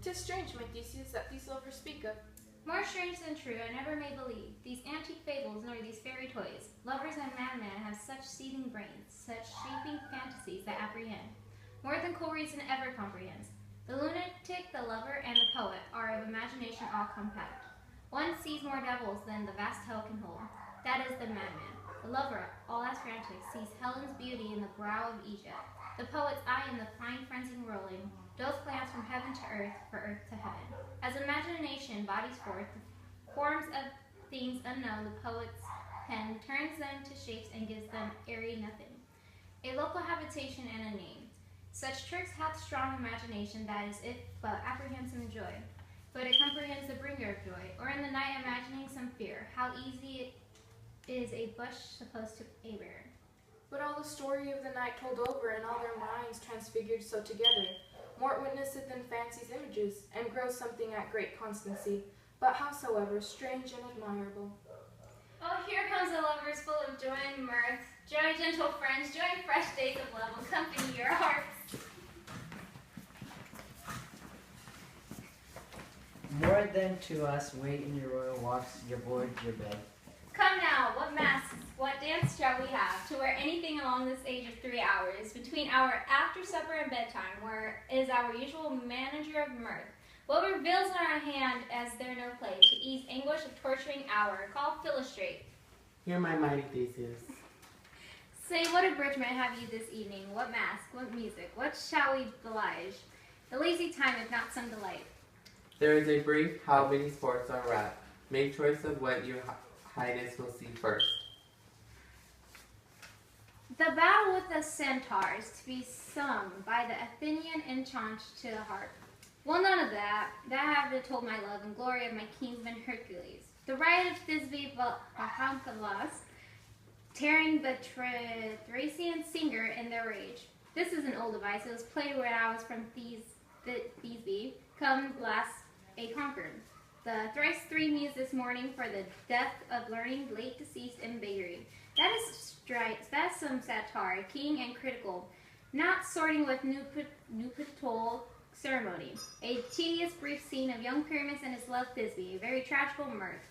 'Tis strange, my Theseus, that these lovers speak of. More strange than true, I never may believe these antique fables nor these fairy toys. Lovers and madmen have such seething brains, such shaping fantasies that apprehend more than cool reason ever comprehends. The lunatic, the lover, and the poet are of imagination all compact. One sees more devils than the vast hell can hold. That is the madman. The lover, all as frantic, sees Helen's beauty in the brow of Egypt. The poet's eye in the fine frenzy rolling, doth glance from heaven to earth, for earth to heaven. As imagination bodies forth the forms of things unknown, the poet's pen turns them to shapes and gives them airy nothing, a local habitation and a name. Such tricks hath strong imagination, that is it but apprehends some joy. But it comprehends the bringer of joy, or in the night imagining some fear, how easy it is a bush supposed to a bear. But all the story of the night told over, and all their minds transfigured so together, more witnesseth than fancy's images, and grows something at great constancy, but howsoever strange and admirable. Oh, here comes the lovers full of joy and mirth. Joy, gentle friends, joy, fresh days of love, accompany your hearts. More than to us wait in your royal walks, your board, your bed. Come now, what masks, what dance shall we have, to wear anything along this age of 3 hours, between our after supper and bedtime, where is our usual manager of mirth? What reveals in our hand as there no play, to ease anguish of torturing hour, call Philostrate. Hear my mighty Theseus. Say, what abridgment have you this evening? What mask, what music, what shall we belige? The lazy time, if not some delight. There is a brief how many sports are wrapped. Make choice of what your highness will see first. The battle with the centaurs, to be sung by the Athenian enchant to the harp. Well, none of that. That have they told my love and glory of my kinsman Hercules. The riot of Thisbe Bahankalas, tearing the Thracian singer in their rage. This is an old device. It was played when I was from Thisbe, come last a conquered. The thrice three muse this morning for the death of learning, late deceased in beggary. That is some satire, keen and critical, not sorting with nuptial ceremony. A tedious brief scene of young Pyramus and his love Thisbe, a very tragical mirth.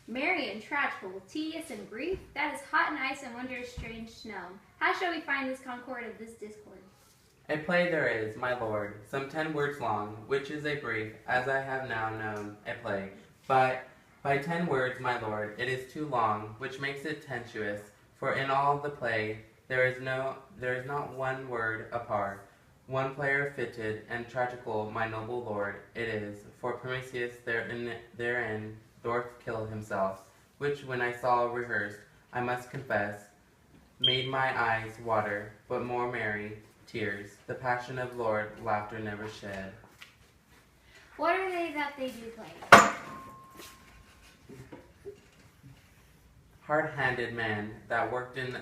Merry and tragical, tedious and brief, that is hot and ice and wondrous strange snow. How shall we find this concord of this discord? A play there is, my lord, some 10 words long, which is a brief, as I have now known, a play. But by 10 words, my lord, it is too long, which makes it tenuous, for in all the play there is not one word apart. One player fitted and tragical, my noble lord, it is, for Prometheus therein doth kill himself, which when I saw rehearsed, I must confess, made my eyes water, but more merry tears, the passion of Lord laughter never shed. What are they that they do play? Hard-handed men that worked in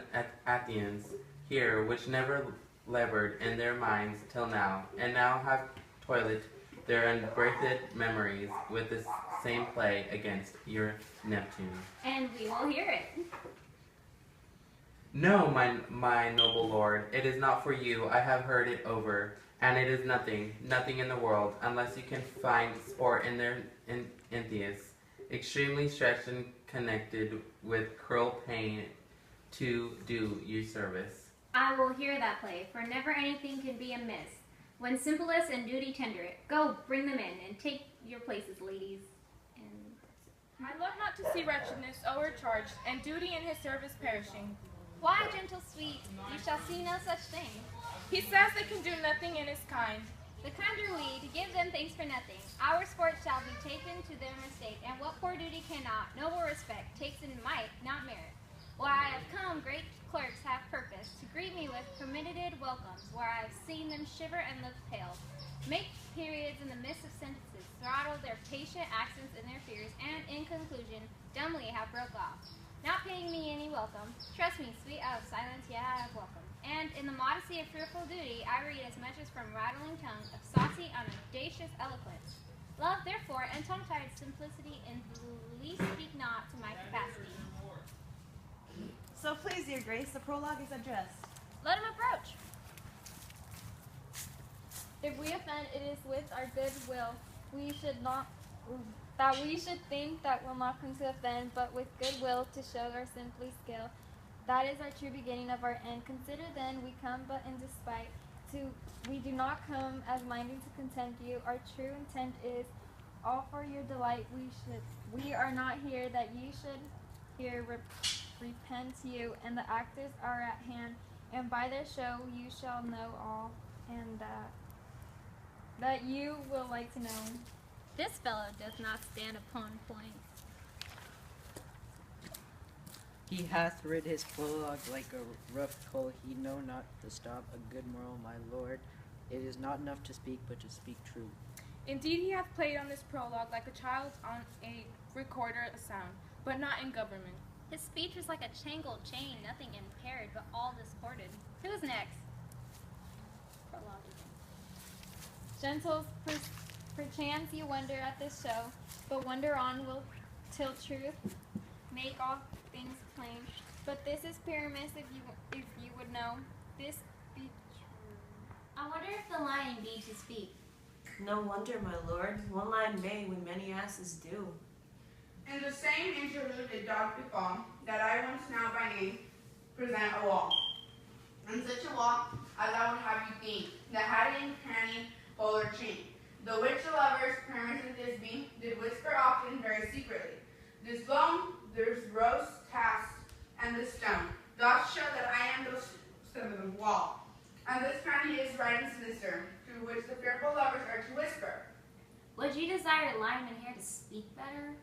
Athens here, which never labored in their minds till now, and now have toiled their unbreathed memories with this same play against your Neptune. And we will hear it. No, my noble lord, it is not for you. I have heard it over, and it is nothing in the world, unless you can find sport in their Entheus, extremely stretched and connected with cruel pain to do you service. I will hear that play, for never anything can be amiss, when simplest and duty tender it. Go, bring them in, and take your places, ladies. I love not to see wretchedness overcharged, and duty in his service perishing. Why, gentle sweet, you shall see no such thing. He says they can do nothing in his kind. The kinder we, to give them thanks for nothing. Our sport shall be taken to their mistake, and what poor duty cannot, noble respect, takes in might, not merit. Why I have come, great clerks have purpose, to greet me with permitted welcomes, where I have seen them shiver and look pale, make periods in the midst of sentences, throttle their patient accents in their fears, and, in conclusion, dumbly have broke off. Not paying me any welcome, trust me, sweet, out of silence, yet I have welcome. And in the modesty of fearful duty, I read as much as from rattling tongue of saucy and audacious eloquence. Love, therefore, and tongue-tied simplicity in the least speak not to my capacity. So please, your grace, the prologue is addressed. Let him approach. If we offend, it is with our good will. we should not that we should think that will not come to offend, but with goodwill to show our simply skill. That is our true beginning of our end. Consider then we come but in despite. We do not come as minding to content you. Our true intent is all for your delight. We are not here that ye should hear repent you, and the actors are at hand, and by their show you shall know all, and that you will like to know. This fellow does not stand upon point. He hath rid his prologue like a rough coal. He know not to stop a good moral, my lord. It is not enough to speak, but to speak true. Indeed, he hath played on this prologue like a child on a recorder a sound, but not in government. His speech was like a tangled chain, nothing impaired, but all discorded. Who's next? Prologue. Gentles, perchance you wonder at this show, but wonder on will till truth make all things plain. But this is Pyramus, if you would know. This be true. I wonder if the lion be to speak. No wonder, my lord. One line may when many asses do. In the same interlude did dog befall, that I once now by name present a wall. And such a wall as I would have you think, that had in cranny, hole, or chink, the which the lovers, Pyramus and Thisbe, did whisper often very secretly. This bone, this roast cast, and this stone, doth show that I am the stone of the wall. And this cranny is right and sinister, through which the fearful lovers are to whisper. Would you desire lineman here to speak better?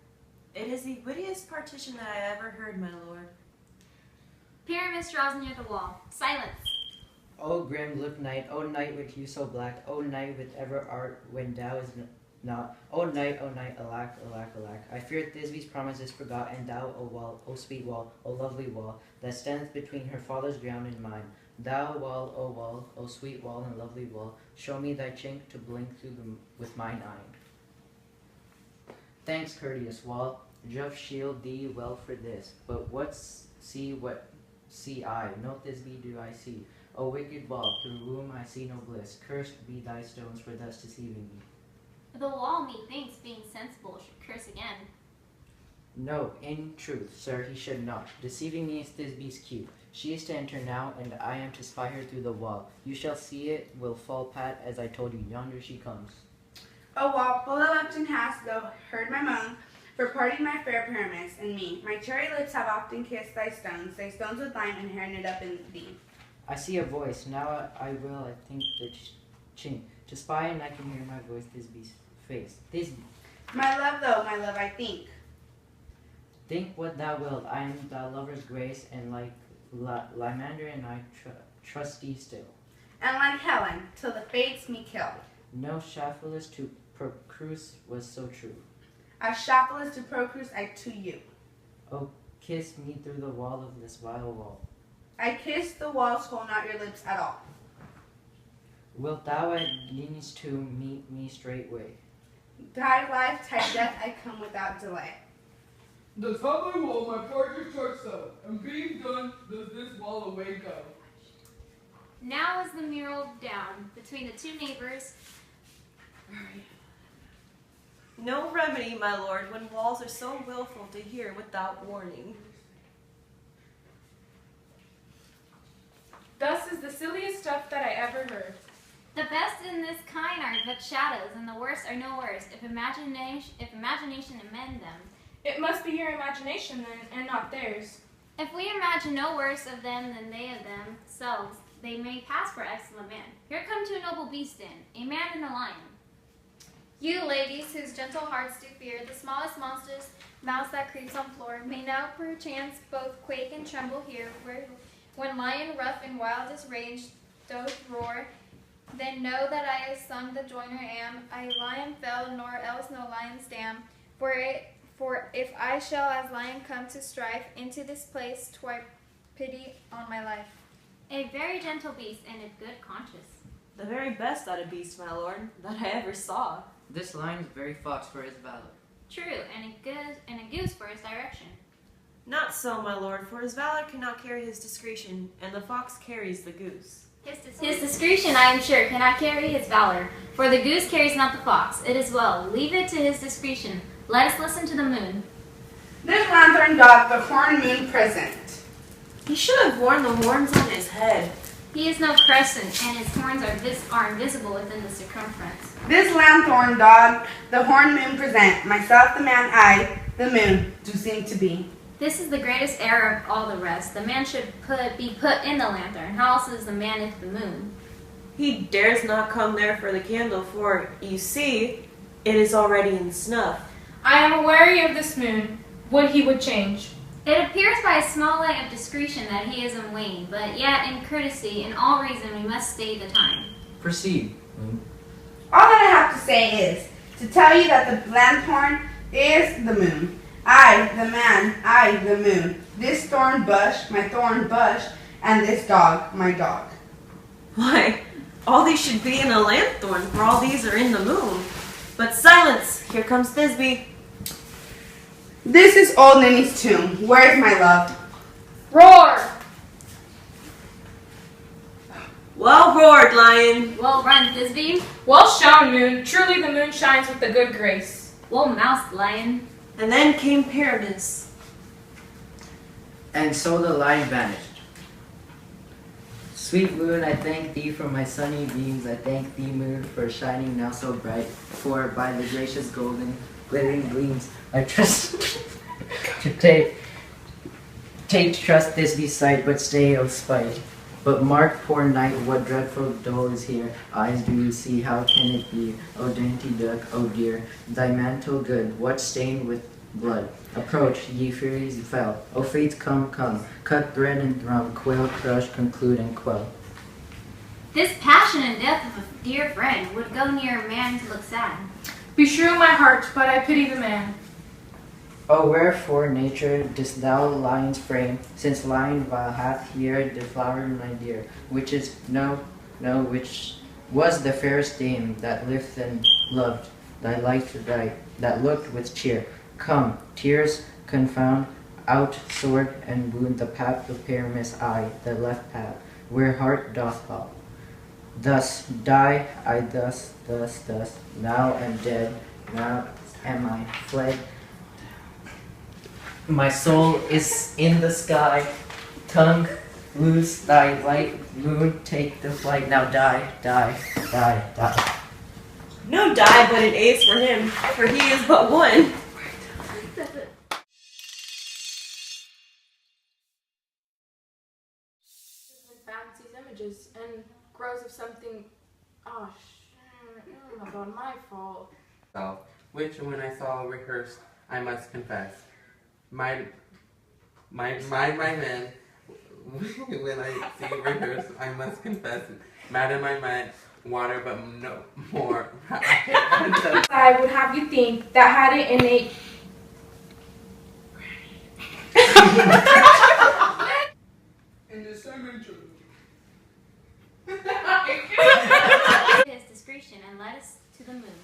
It is the wittiest partition that I ever heard, my lord. Pyramus draws near the wall. Silence. O grim look night, O night with you so black, O night with ever art when thou is not. O night, alack, alack, alack. I fear Thisbe's promise is forgot, and thou, O wall, O sweet wall, O lovely wall, that stands between her father's ground and mine. Thou wall, O sweet wall and lovely wall, show me thy chink to blink through them with mine eye. Thanks, courteous wall, Jove shield thee well for this. But what see I? No Thisbe do I see. O wicked wall, through whom I see no bliss, cursed be thy stones for thus deceiving me. The wall, methinks, being sensible, should curse again. No, in truth, sir, he should not. Deceiving me is Thisbe's cue. She is to enter now, and I am to spy her through the wall. You shall see it will fall pat, as I told you. Yonder she comes. O wall, full of Upton hast thou heard my moan, for parting my fair Pyramus and me. My cherry lips have often kissed thy stones with lime and hair knit up in thee. I see a voice. Now I will, I think, the chink. To spy, and I can hear my voice, Thisbe's face. Thisbe. My love, though, my love, I think. Think what thou wilt. I am thy lover's grace, and like Lymander and I trust thee still. And like Helen, till the fates me kill. No Shaphelus to Procrus was so true. As Shaphelus to Procrus I to you. Oh, kiss me through the wall of this vile wall. I kiss the walls, hold not your lips at all. Wilt thou at Nice to meet me straightway? Thy life, thy death, I come without delay. Does thy wall my partner church so, and being done, does this wall away go? Now is the mural down between the two neighbors. No remedy, my lord, when walls are so willful to hear without warning. Thus is the silliest stuff that I ever heard. The best in this kind are but shadows, and the worst are no worse, if imagination amend them. It must be your imagination then, and not theirs. If we imagine no worse of them than they of themselves, they may pass for excellent men. Here come two noble beasts in, a man and a lion. You ladies, whose gentle hearts do fear the smallest monster's mouse that creeps on floor, may now perchance both quake and tremble here, when lion rough in wildest rage doth roar. Then know that I as sung the joiner am, I lion fell, nor else no lion's dam. For if I shall as lion come to strife into this place, 'twere pity on my life. A very gentle beast and of good conscience. The very best out of beast, my lord, that I ever saw. This lion is very fox for his valor. True, and a goose for his direction. Not so, my lord, for his valor cannot carry his discretion, and the fox carries the goose. His discretion, I am sure, cannot carry his valor. For the goose carries not the fox. It is well. Leave it to his discretion. Let us listen to the moon. This lantern doth the horn moon present. He should have worn the horns on his head. He is no crescent, and his horns are invisible within the circumference. This lanthorn doth the horn moon present. Myself the man, I, the moon, do seem to be. This is the greatest error of all the rest. The man should be put in the lantern. How else is the man if the moon? He dares not come there for the candle, for, you see, it is already in snuff. I am wary of this moon. Would he would change. It appears by a small light of discretion that he is in wane, but yet in courtesy, in all reason, we must stay the time. Proceed. All that I have to say is to tell you that the lanthorn is the moon. I, the man, I, the moon. This thorn bush, my thorn bush, and this dog, my dog. Why, all these should be in a lanthorn, for all these are in the moon. But silence! Here comes Thisbe. This is old Ninny's tomb. Where's my love? Roar! Well roared, lion. Well run, Thisbe. Well shone, moon. Truly the moon shines with a good grace. Well moused, lion. And then came Paradis. And so the lion vanished. Sweet moon, I thank thee for my sunny beams. I thank thee, moon, for shining now so bright. For by the gracious golden glittering gleams, I trust to take trust this be sight, but stay, O spite. But mark, poor knight, what dreadful dole is here. Eyes do you see, how can it be? O dainty duck, O dear, thy mantle good, what stained with blood? Approach, ye furies fell. O fates, come, come, cut thread and thrum, quail, crush, conclude, and quell. This passion and death of a dear friend would go near a man to look sad. Beshrew my heart, but I pity the man. O wherefore, nature, didst thou lion's frame, since lion vile hath here deflowered my dear, which is which was the fairest dame that lived and loved thy life to die, that looked with cheer. Come, tears confound, out sword and wound the path of Pyramus I, the left path, where heart doth fall. Thus die I, thus, now am dead, now am I fled. My soul is in the sky, tongue loose thy light, moon take the flight, now die, die, die, die. No die, but an ace for him, for he is but one. Fancies images and grows of something. Oh my god, my fault. Which when I saw rehearsed, I must confess. My man, when I see rehearsed, I must confess. Madam, I meant water, but no more. I would have you think that had it innate. In the same interlude. His discretion, and led us to the moon.